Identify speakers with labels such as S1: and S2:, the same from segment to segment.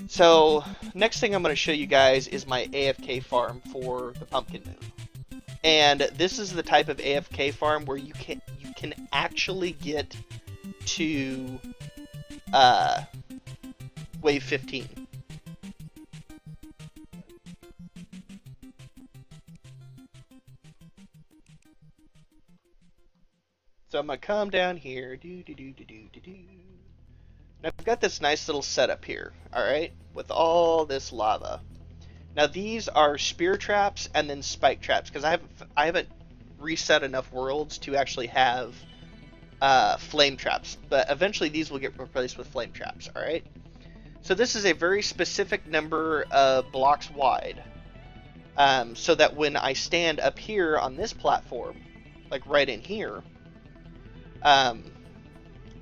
S1: So, next thing I'm going to show you guys is my AFK farm for the Pumpkin Moon. And this is the type of AFK farm where you can actually get to wave 15. So I'm going to come down here. Now I've got this nice little setup here, alright, with all this lava. Now these are spear traps and then spike traps, because I haven't reset enough worlds to actually have flame traps, but eventually these will get replaced with flame traps, alright? So this is a very specific number of blocks wide, so that when I stand up here on this platform, like right in here,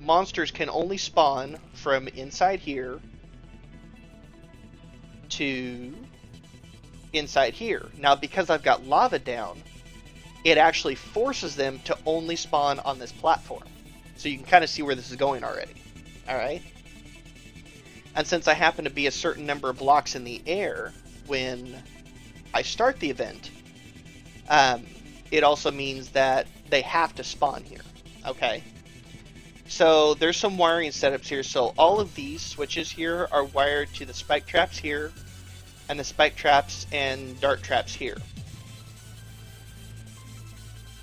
S1: monsters can only spawn from inside here to inside here. Now, because I've got lava down, it actually forces them to only spawn on this platform. So you can kind of see where this is going already. Alright? And since I happen to be a certain number of blocks in the air when I start the event, it also means that they have to spawn here. Okay? So there's some wiring setups here. So all of these switches here are wired to the spike traps here, and the spike traps and dart traps here.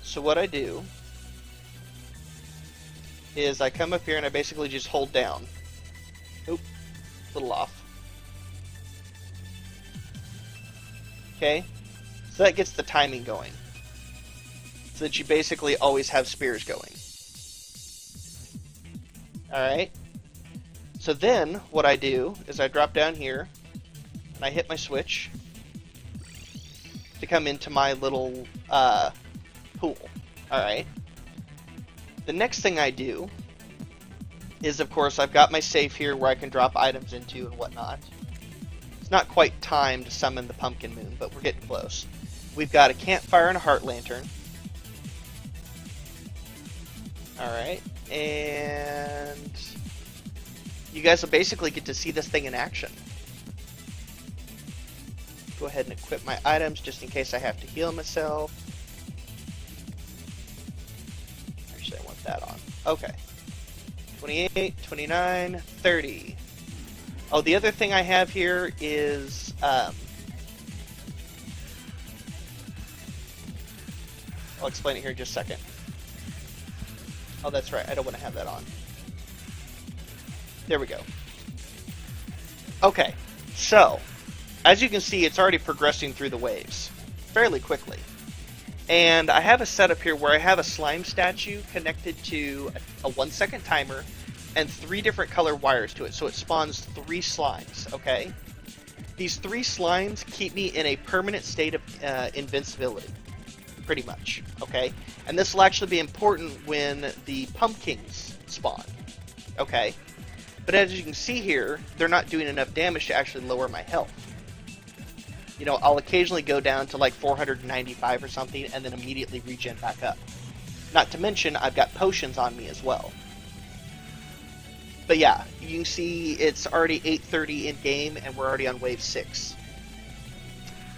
S1: So what I do is I come up here and I basically just hold down. Oop, a little off. Okay, so that gets the timing going, so that you basically always have spears going. Alright, so then what I do is I drop down here and I hit my switch to come into my little pool. Alright, the next thing I do is, of course, I've got my safe here where I can drop items into and whatnot. It's not quite time to summon the Pumpkin Moon, but we're getting close. We've got a campfire and a heart lantern. Alright, and you guys will basically get to see this thing in action. Go ahead and equip my items just in case I have to heal myself. Actually, I want that on. Okay. 28, 29, 30. Oh, the other thing I have here is I'll explain it here in just a second. Oh, that's right. I don't want to have that on. There we go. Okay, so as you can see, it's already progressing through the waves fairly quickly. And I have a setup here where I have a slime statue connected to a 1-second timer and 3 different color wires to it, so it spawns 3 slimes, okay? These 3 slimes keep me in a permanent state of invincibility, pretty much, okay? And this will actually be important when the pumpkins spawn, okay? But as you can see here, they're not doing enough damage to actually lower my health. You know, I'll occasionally go down to like 495 or something and then immediately regen back up. Not to mention, I've got potions on me as well. But yeah, you can see it's already 8:30 in game and we're already on wave 6.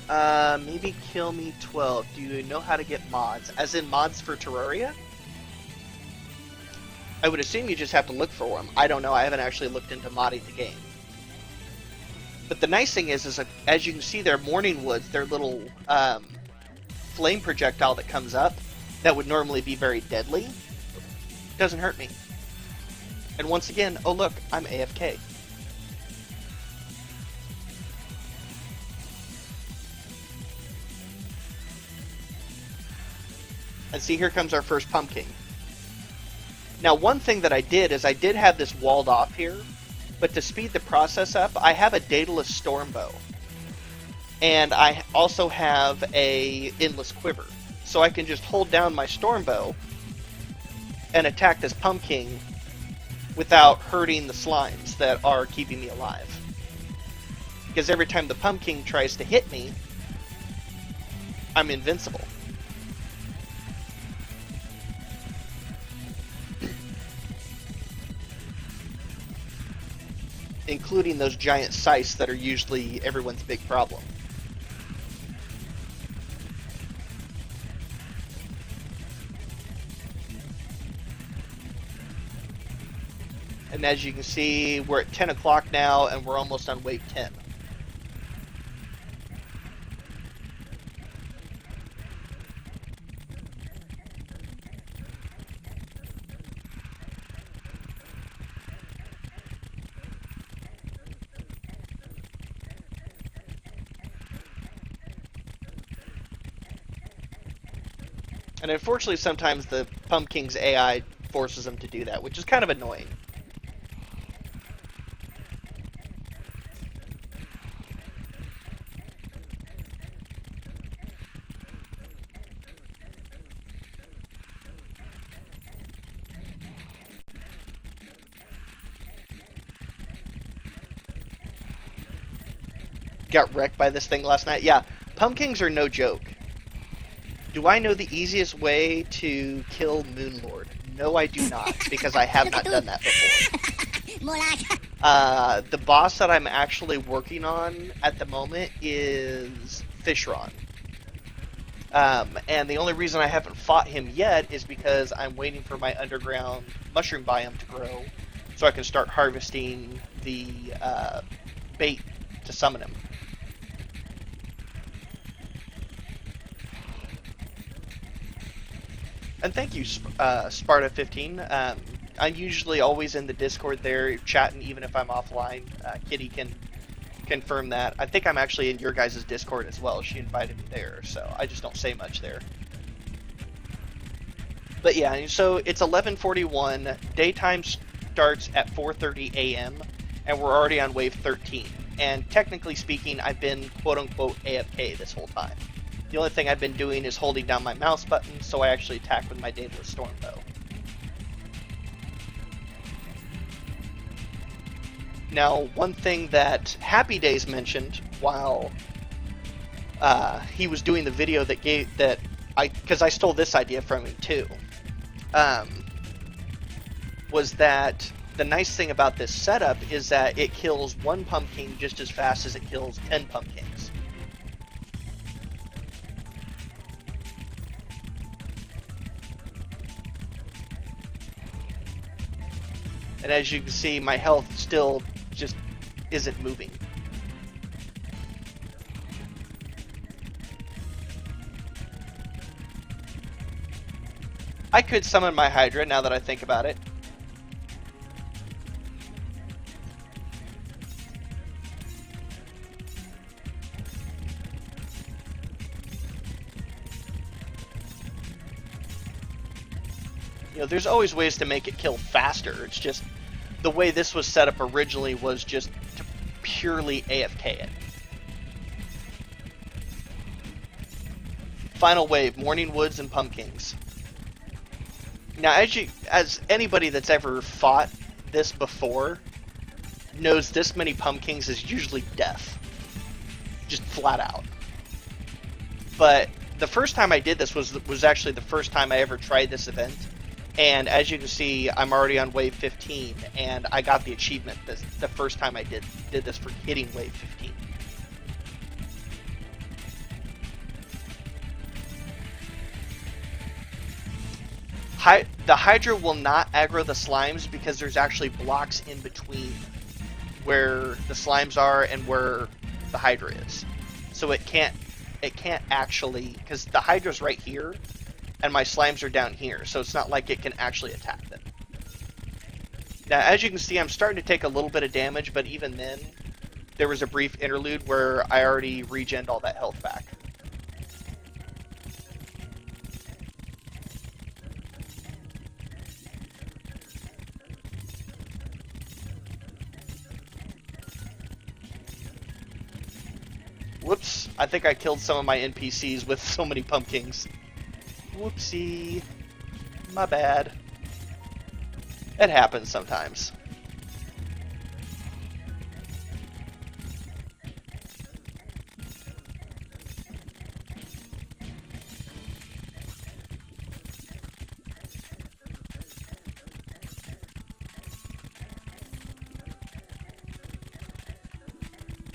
S1: Maybe kill me 12. Do you know how to get mods? As in mods for Terraria? I would assume you just have to look for them. I don't know, I haven't actually looked into modding the game. But the nice thing is as you can see there, Morning Woods, their little flame projectile that comes up, that would normally be very deadly, doesn't hurt me. And once again, oh look, I'm AFK. And see, here comes our first pumpkin. Now, one thing that I did is I did have this walled off here, but to speed the process up, I have a Daedalus Stormbow. And I also have a Endless Quiver. So I can just hold down my Stormbow and attack this pumpkin without hurting the slimes that are keeping me alive. Because every time the pumpkin tries to hit me, I'm invincible. including those giant scythes that are usually everyone's big problem. And as you can see, we're at 10 o'clock now, and we're almost on wave 10. And unfortunately, sometimes the Pumpkin's AI forces them to do that, which is kind of annoying. Got wrecked by this thing last night. Yeah, Pumpkins are no joke. Do I know the easiest way to kill Moonlord? No, I do not, because I have not done that before. The boss that I'm actually working on at the moment is Fishron. And the only reason I haven't fought him yet is because I'm waiting for my underground mushroom biome to grow so I can start harvesting the bait to summon him. And thank you, Sparta15. I'm usually always in the Discord there, chatting even if I'm offline. Kitty can confirm that. I think I'm actually in your guys' Discord as well. She invited me there, so I just don't say much there. But yeah, so it's 11:41. Daytime starts at 4:30 a.m. and we're already on wave 13. And technically speaking, I've been quote-unquote AFK this whole time. The only thing I've been doing is holding down my mouse button, so I actually attack with my Daedalus Stormbow. Now, one thing that Happy Days mentioned while he was doing the video because I stole this idea from him too, was that the nice thing about this setup is that it kills one pumpkin just as fast as it kills 10 pumpkins. And as you can see, my health still just isn't moving. I could summon my Hydra now that I think about it. You know, there's always ways to make it kill faster. It's just the way this was set up originally was just to purely AFK it. Final wave, Morning Woods and Pumpkins. Now, as anybody that's ever fought this before knows, this many pumpkins is usually death. Just flat out. But the first time I did this was actually the first time I ever tried this event. And as you can see, I'm already on wave 15, and I got the achievement the first time I did this for hitting wave 15. The Hydra will not aggro the slimes because there's actually blocks in between where the slimes are and where the Hydra is. So it can't actually, because the Hydra's right here and my slimes are down here, so it's not like it can actually attack them. Now, as you can see, I'm starting to take a little bit of damage, but even then, there was a brief interlude where I already regened all that health back. Whoops, I think I killed some of my NPCs with so many pumpkins. Whoopsie. My bad. It happens sometimes.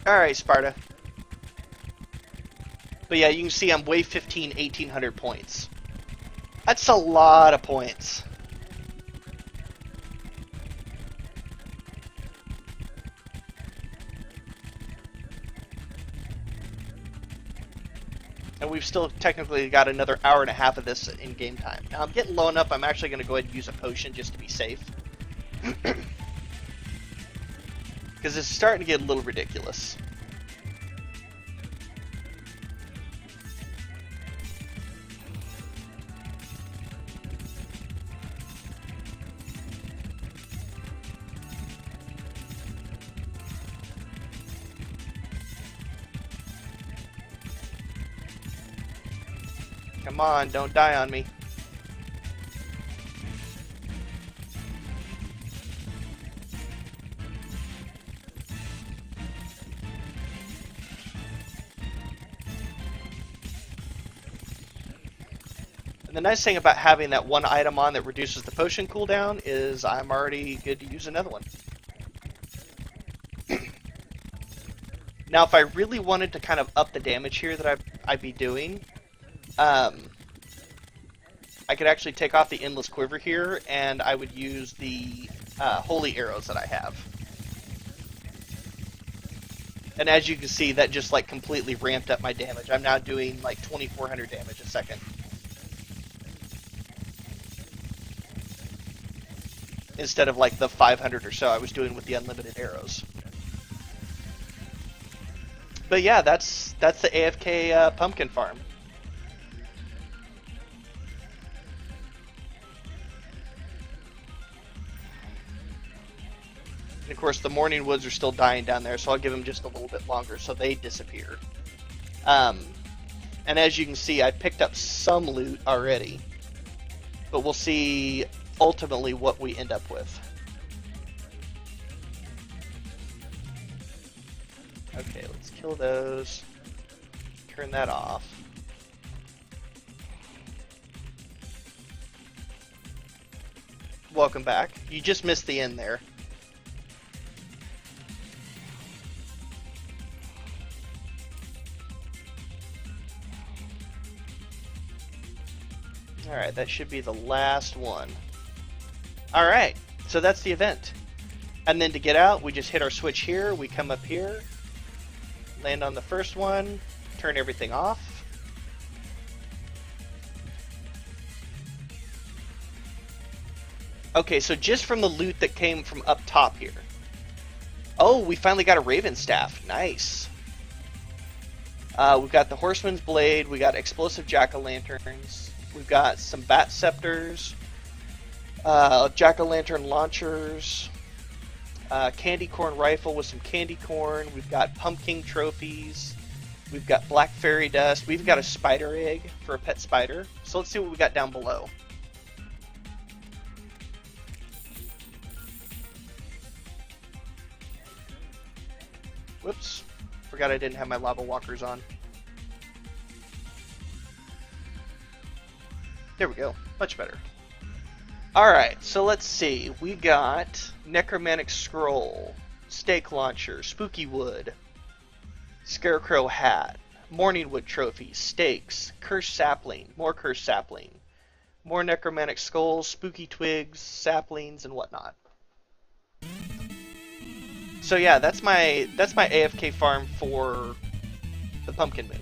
S1: Alright, Sparta. But yeah, you can see I'm wave 15, 1800 points. That's a lot of points. And we've still technically got another hour and a half of this in game time. Now I'm getting low enough, I'm actually going to go ahead and use a potion just to be safe. Because it's starting to get a little ridiculous. Come on, don't die on me. And the nice thing about having that one item on that reduces the potion cooldown is I'm already good to use another one. Now, if I really wanted to kind of up the damage here that I'd be doing, I could actually take off the Endless Quiver here, and I would use the Holy Arrows that I have. And as you can see, that just like completely ramped up my damage. I'm now doing like 2400 damage a second. Instead of like the 500 or so I was doing with the unlimited arrows. But yeah, that's the AFK pumpkin farm. And of course, the morning woods are still dying down there, so I'll give them just a little bit longer so they disappear. And as you can see, I picked up some loot already. But we'll see ultimately what we end up with. Okay, let's kill those. Turn that off. Welcome back. You just missed the end there. Alright, that should be the last one. Alright, so that's the event. And then to get out, we just hit our switch here, we come up here, land on the first one, turn everything off. Okay, so just from the loot that came from up top here. Oh, we finally got a Raven Staff. Nice. We've got the Horseman's Blade, we got explosive jack-o'-lanterns, we've got some Bat Scepters, jack-o'-lantern launchers, candy corn rifle with some candy corn, we've got pumpkin trophies, we've got black fairy dust, we've got a spider egg for a pet spider. So let's see what we got down below. Whoops, forgot I didn't have my lava walkers on. There we go, much better. Alright, so let's see. We got Necromantic Scroll, Stake Launcher, Spooky Wood, Scarecrow Hat, Morning Wood Trophy, Stakes, Cursed Sapling, more Cursed Sapling, more Necromantic Skulls, Spooky Twigs, Saplings, and whatnot. So yeah, that's my AFK farm for the Pumpkin Moon.